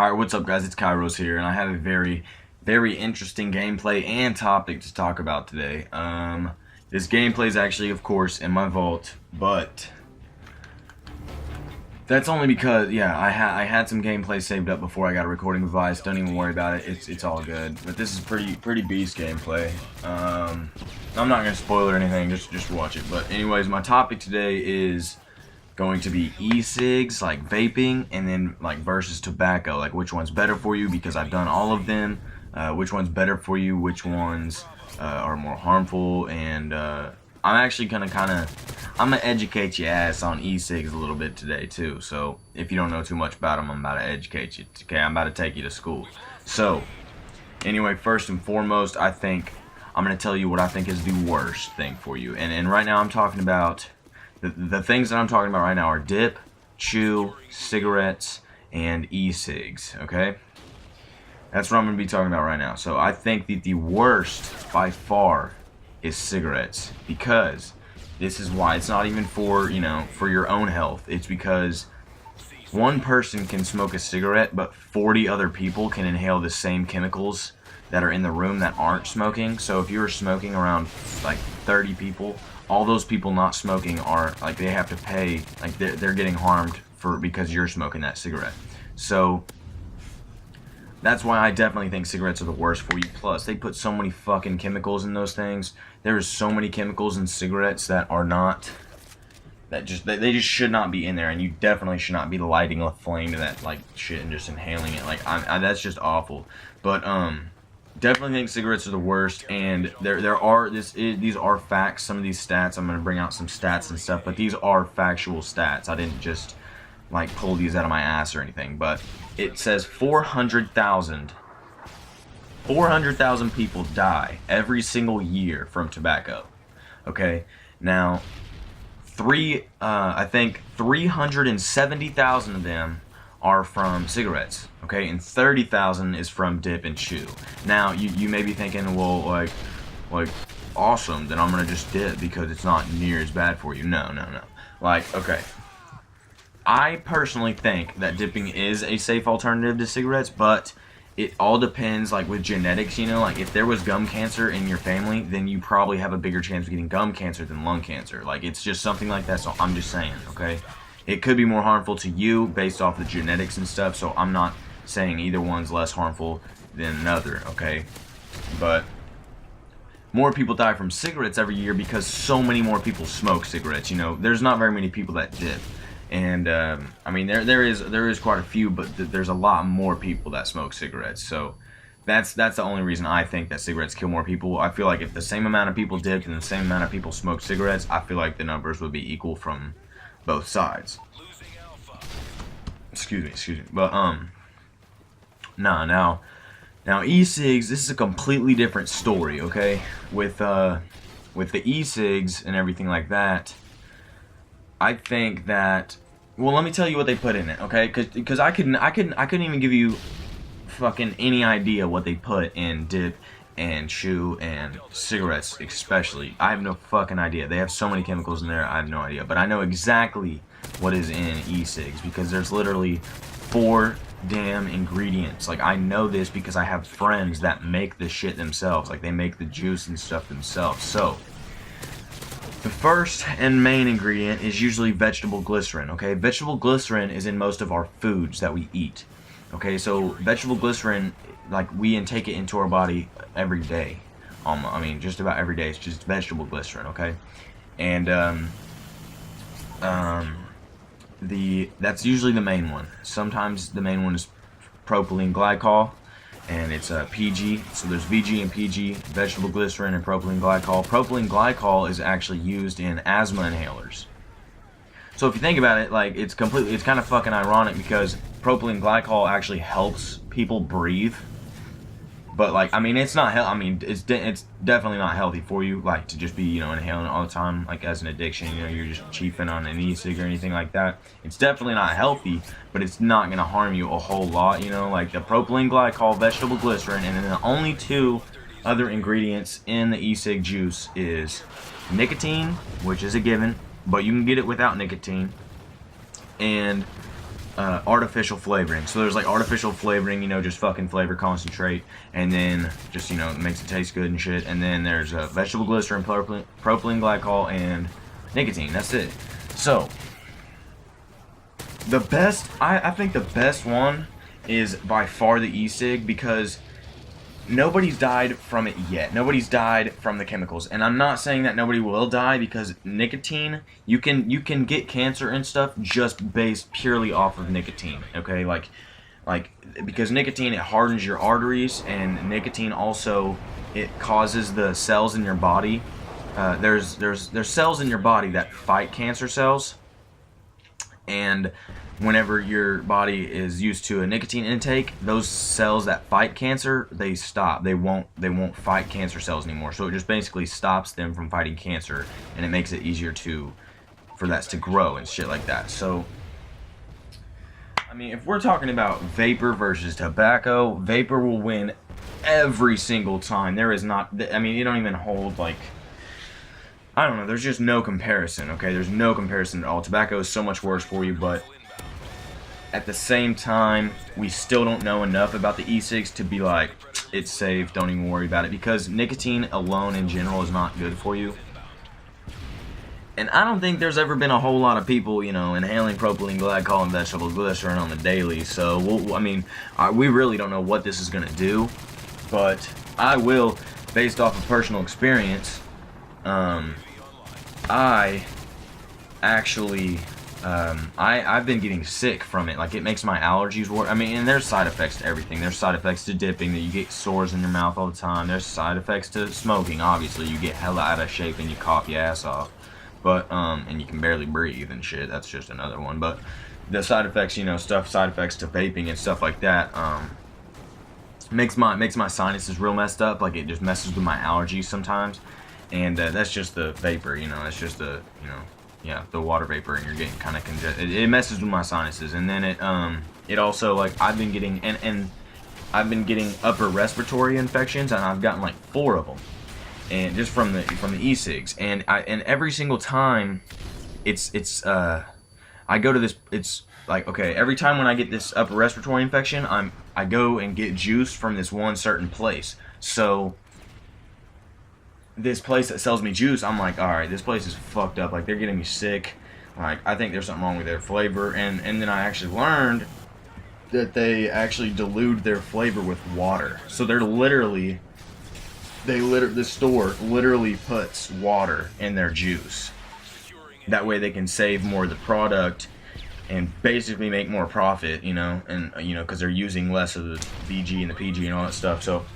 Alright, what's up guys, it's Kairos here, and I have a very interesting gameplay and topic to talk about today. This gameplay is actually, of course, in my vault, but that's only because, yeah, I had some gameplay saved up before I got a recording device. Don't even worry about it, it's all good. But this is pretty beast gameplay. I'm not gonna spoil it or anything, just watch it. But anyways, my topic today is going to be e-cigs, like vaping, and then like versus tobacco, like which one's better for you, because I've done all of them. Which one's better for you, which ones are more harmful, and I'm actually I'm gonna educate your ass on e-cigs a little bit today too. So if you don't know too much about them, I'm about to educate you. Okay, I'm about to take you to school. So anyway, first and foremost, I'm gonna tell you what I think is the worst thing for you, and right now I'm talking about the things that I'm talking about right now are dip, chew, cigarettes, and e-cigs, okay? That's what I'm going to be talking about right now. So I think that the worst by far is cigarettes, because this is why. It's not even for, for your own health. It's because one person can smoke a cigarette, but 40 other people can inhale the same chemicals that are in the room that aren't smoking. So if you're smoking around like 30 people, all those people not smoking are like, they have to pay, like they're getting harmed because you're smoking that cigarette. So that's why I definitely think cigarettes are the worst for you. Plus, they put so many fucking chemicals in those things. There's so many chemicals in cigarettes that are not, they just should not be in there, and you definitely should not be lighting a flame to that like shit and just inhaling it. Like that's just awful. But definitely think cigarettes are the worst, and these are facts. Some of these stats, I'm gonna bring out some stats and stuff, but these are factual stats. I didn't just like pull these out of my ass or anything. But it says 400,000 people die every single year from tobacco. Okay, now I think 370,000 of them are from cigarettes, okay, and 30,000 is from dip and chew. Now you may be thinking, well, like awesome, then I'm gonna just dip because it's not near as bad for you. No. Like, okay, I personally think that dipping is a safe alternative to cigarettes, but it all depends, like with genetics, like if there was gum cancer in your family, then you probably have a bigger chance of getting gum cancer than lung cancer. Like, it's just something like that. So I'm just saying, okay, it could be more harmful to you based off the genetics and stuff. So I'm not saying either one's less harmful than another, okay? But more people die from cigarettes every year because so many more people smoke cigarettes. There's not very many people that dip. And I mean, there is quite a few, but there's a lot more people that smoke cigarettes. So that's the only reason I think that cigarettes kill more people. I feel like if the same amount of people dipped and the same amount of people smoked cigarettes, I feel like the numbers would be equal from both sides. Excuse me. But now e-cigs, this is a completely different story, okay? With the e-cigs and everything like that, I think that, well, let me tell you what they put in it, okay? Because I couldn't even give you fucking any idea what they put in dip and chew and cigarettes especially. I have no fucking idea. They have so many chemicals in there, I have no idea. But I know exactly what is in e-cigs, because there's literally 4 damn ingredients. Like, I know this because I have friends that make this shit themselves. Like, they make the juice and stuff themselves. So the first and main ingredient is usually vegetable glycerin, okay? Vegetable glycerin is in most of our foods that we eat, okay? So vegetable glycerin, like, we intake it into our body every day. I mean, just about every day. It's just vegetable glycerin, okay? And that's usually the main one. Sometimes the main one is propylene glycol, and it's PG. So there's VG and PG, vegetable glycerin and propylene glycol. Propylene glycol is actually used in asthma inhalers. So if you think about it, like, it's kind of fucking ironic, because propylene glycol actually helps people breathe. But like, I mean, it's not it's definitely not healthy for you, like, to just be, inhaling it all the time, like, as an addiction. You're just chiefing on an e-cig or anything like that. It's definitely not healthy, but it's not gonna harm you a whole lot. Like the propylene glycol, vegetable glycerin, and then the only 2 other ingredients in the e-cig juice is nicotine, which is a given, but you can get it without nicotine, and artificial flavoring. So there's like artificial flavoring, you know, just fucking flavor concentrate, and then just, you know, it makes it taste good and shit. And then there's vegetable glycerin, propylene glycol, and nicotine. That's it. So the best, I think the best one is by far the e-cig, because nobody's died from it yet. Nobody's died from the chemicals, and I'm not saying that nobody will die, because nicotine, you can get cancer and stuff just based purely off of nicotine. Okay, like because nicotine, it hardens your arteries, and nicotine also, it causes the cells in your body. There's cells in your body that fight cancer cells, and whenever your body is used to a nicotine intake, those cells that fight cancer, they stop. They won't fight cancer cells anymore. So it just basically stops them from fighting cancer, and it makes it easier for that to grow and shit like that. So I mean, if we're talking about vapor versus tobacco, vapor will win every single time. There is not, I mean, you don't even hold, like, I don't know, there's just no comparison, okay? There's no comparison at all. Tobacco is so much worse for you, but at the same time, we still don't know enough about the e-cigs to be like, it's safe, don't even worry about it, because nicotine alone in general is not good for you. And I don't think there's ever been a whole lot of people, you know, inhaling propylene glycol and vegetable glycerin on the daily. So, we really don't know what this is going to do. But I will, based off of personal experience, I actually, I've been getting sick from it. Like, it makes my allergies worse. I mean, and there's side effects to everything. There's side effects to dipping, that you get sores in your mouth all the time. There's side effects to smoking, obviously. You get hella out of shape and you cough your ass off. But, and you can barely breathe and shit. That's just another one. But the side effects, you know, side effects to vaping and stuff like that, makes my sinuses real messed up. Like, it just messes with my allergies sometimes. And that's just the vapor, you know. That's just the, you know, yeah, the water vapor, and you're getting kind of congested. It messes with my sinuses. And then it also, like, I've been getting, and I've been getting upper respiratory infections, and I've gotten like 4 of them. And just from the e-cigs, and every single time, I go to this, it's like, okay, every time when I get this upper respiratory infection, I go and get juice from this one certain place. So this place that sells me juice, I'm like, all right, this place is fucked up. Like, they're getting me sick. Like, I think there's something wrong with their flavor. And then I actually learned that they actually dilute their flavor with water. So they're literally. The store literally puts water in their juice. That way they can save more of the product and basically make more profit, you know, and you know, because they're using less of the VG and the PG and all that stuff. So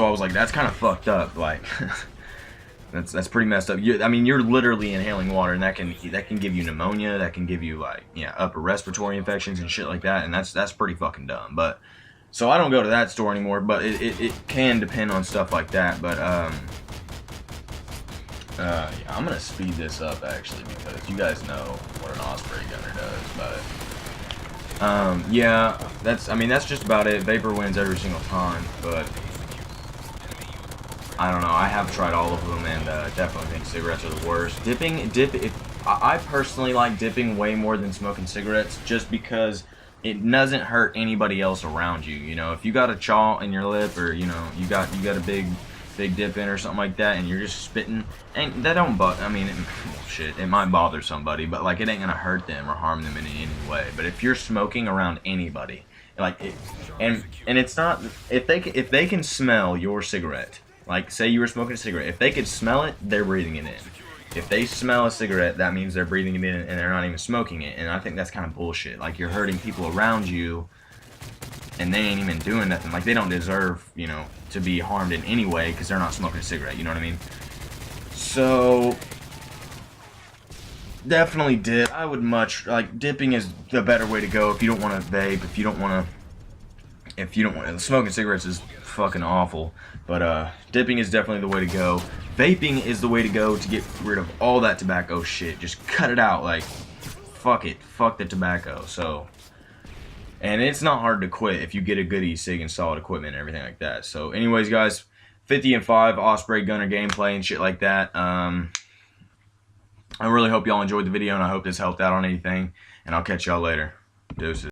I was like, that's kind of fucked up. Like, that's pretty messed up. I mean, you're literally inhaling water, and that can give you pneumonia. That can give you, like, yeah, upper respiratory infections and shit like that. And that's pretty fucking dumb. But so I don't go to that store anymore, but it can depend on stuff like that. But yeah, I'm gonna speed this up actually, because you guys know what an Osprey gunner does. But yeah, that's just about it. Vapor wins every single time, but I don't know. I have tried all of them, and definitely think cigarettes are the worst. I personally like dipping way more than smoking cigarettes, just because it doesn't hurt anybody else around you. You know, if you got a chaw in your lip, or, you know, you got a big dip in or something like that, and you're just spitting, and that don't I mean, shit, it might bother somebody, but, like, it ain't gonna hurt them or harm them in any way. But if you're smoking around anybody, like, and it's not, if they can smell your cigarette, like, say you were smoking a cigarette, if they could smell it, they're breathing it in. If they smell a cigarette, that means they're breathing it in, and they're not even smoking it. And I think that's kind of bullshit. Like, you're hurting people around you, and they ain't even doing nothing. Like, they don't deserve, you know, to be harmed in any way, because they're not smoking a cigarette. You know what I mean? So definitely dip. I would much, like, dipping is the better way to go if you don't want to vape. If you don't want to, smoking cigarettes is fucking awful. But dipping is definitely the way to go. Vaping is the way to go to get rid of all that tobacco shit. Just cut it out. Like, fuck it. Fuck the tobacco. So, and it's not hard to quit if you get a good e-cig and solid equipment and everything like that. So, anyways, guys, 50 and 5 Osprey gunner gameplay and shit like that. I really hope y'all enjoyed the video, and I hope this helped out on anything. And I'll catch y'all later. Deuces.